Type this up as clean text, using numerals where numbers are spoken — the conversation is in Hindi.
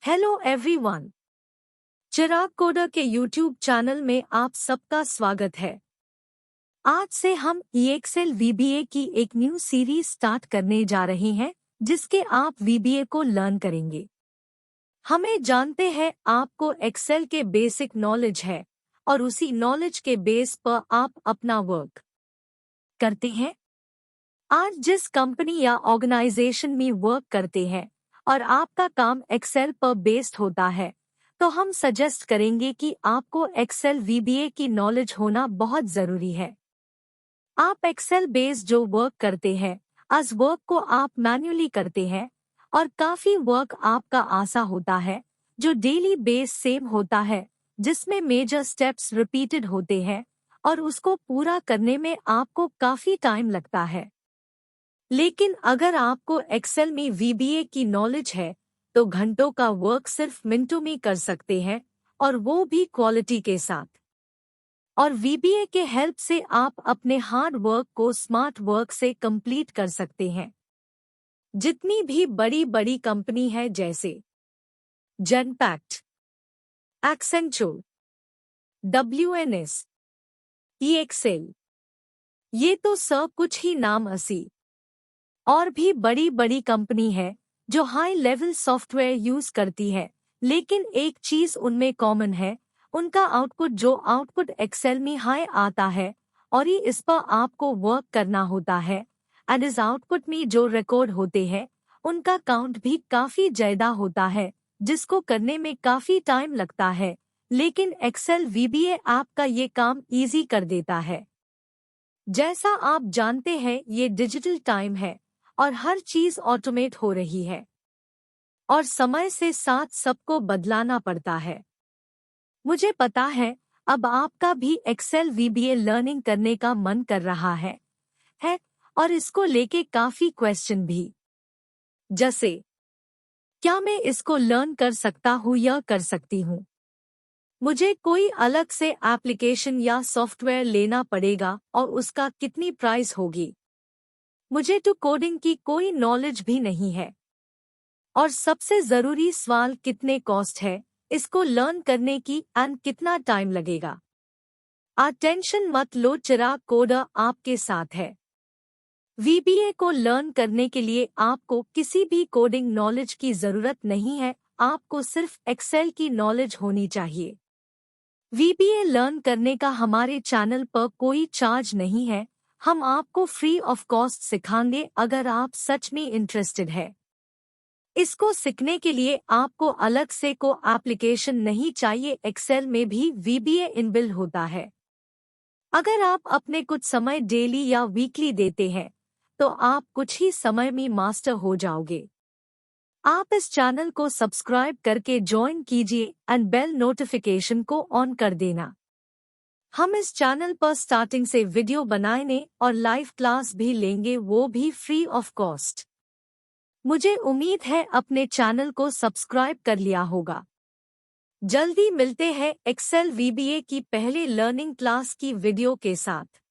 Hello everyone. चिराग कोडर के यूट्यूब चैनल में आप सबका स्वागत है। आज से हम EXL VBA की एक न्यू सीरीज स्टार्ट करने जा रहे हैं, जिसके आप VBA को लर्न करेंगे। हमें जानते हैं आपको एक्सेल के बेसिक नॉलेज है और उसी नॉलेज के बेस पर आप अपना वर्क करते हैं। आज जिस कंपनी या ऑर्गेनाइजेशन में वर्क करते हैं और आपका काम एक्सेल पर बेस्ड होता है, तो हम सजेस्ट करेंगे कि आपको एक्सेल VBA की नॉलेज होना बहुत जरूरी है। आप एक्सेल बेस्ड जो वर्क करते हैं, उस वर्क को आप मैन्युअली करते हैं और काफी वर्क आपका आसा होता है जो डेली बेस सेम होता है, जिसमें मेजर स्टेप्स रिपीटेड होते हैं और उसको पूरा करने में आपको काफी टाइम लगता है। लेकिन अगर आपको एक्सेल में VBA की नॉलेज है तो घंटों का वर्क सिर्फ मिनटों में कर सकते हैं, और वो भी क्वालिटी के साथ। और VBA के हेल्प से आप अपने हार्ड वर्क को स्मार्ट वर्क से कंप्लीट कर सकते हैं। जितनी भी बड़ी बड़ी कंपनी है जैसे जेनपैक्ट, एक्सेंचुर, WNS, EXL, ये तो सब कुछ ही नाम असी। और भी बड़ी बड़ी कंपनी है जो हाई लेवल सॉफ्टवेयर यूज करती है, लेकिन एक चीज उनमें कॉमन है, उनका आउटपुट जो आउटपुट एक्सेल में हाई आता है और ही इस पर आपको वर्क करना होता है। एंड इस आउटपुट में जो रिकॉर्ड होते हैं उनका काउंट भी काफी ज्यादा होता है, जिसको करने में काफी टाइम लगता है। लेकिन एक्सेल VBA आपका ये काम इजी कर देता है। जैसा आप जानते हैं ये डिजिटल टाइम है और हर चीज ऑटोमेट हो रही है और समय से साथ सबको बदलाना पड़ता है। मुझे पता है अब आपका भी एक्सेल VBA लर्निंग करने का मन कर रहा है और इसको लेके काफी क्वेश्चन भी, जैसे क्या मैं इसको लर्न कर सकता हूँ या कर सकती हूँ, मुझे कोई अलग से एप्लीकेशन या सॉफ्टवेयर लेना पड़ेगा और उसका कितनी प्राइस होगी, मुझे तो कोडिंग की कोई नॉलेज भी नहीं है, और सबसे जरूरी सवाल कितने कॉस्ट है इसको लर्न करने की एंड कितना टाइम लगेगा। आप टेंशन मत लो, चिराग कोडर आपके साथ है। VBA को लर्न करने के लिए आपको किसी भी कोडिंग नॉलेज की जरूरत नहीं है, आपको सिर्फ एक्सेल की नॉलेज होनी चाहिए। VBA लर्न करने का हमारे चैनल पर कोई चार्ज नहीं है, हम आपको फ्री ऑफ कॉस्ट सिखाएंगे अगर आप सच में इंटरेस्टेड है। इसको सीखने के लिए आपको अलग से को एप्लीकेशन नहीं चाहिए, एक्सेल में भी VBA इनबिल्ट होता है। अगर आप अपने कुछ समय डेली या वीकली देते हैं तो आप कुछ ही समय में मास्टर हो जाओगे। आप इस चैनल को सब्सक्राइब करके ज्वाइन कीजिए एंड बेल नोटिफिकेशन को ऑन कर देना। हम इस चैनल पर स्टार्टिंग से वीडियो बनाने और लाइव क्लास भी लेंगे, वो भी फ्री ऑफ कॉस्ट। मुझे उम्मीद है अपने चैनल को सब्सक्राइब कर लिया होगा। जल्दी मिलते हैं एक्सेल VBA की पहले लर्निंग क्लास की वीडियो के साथ।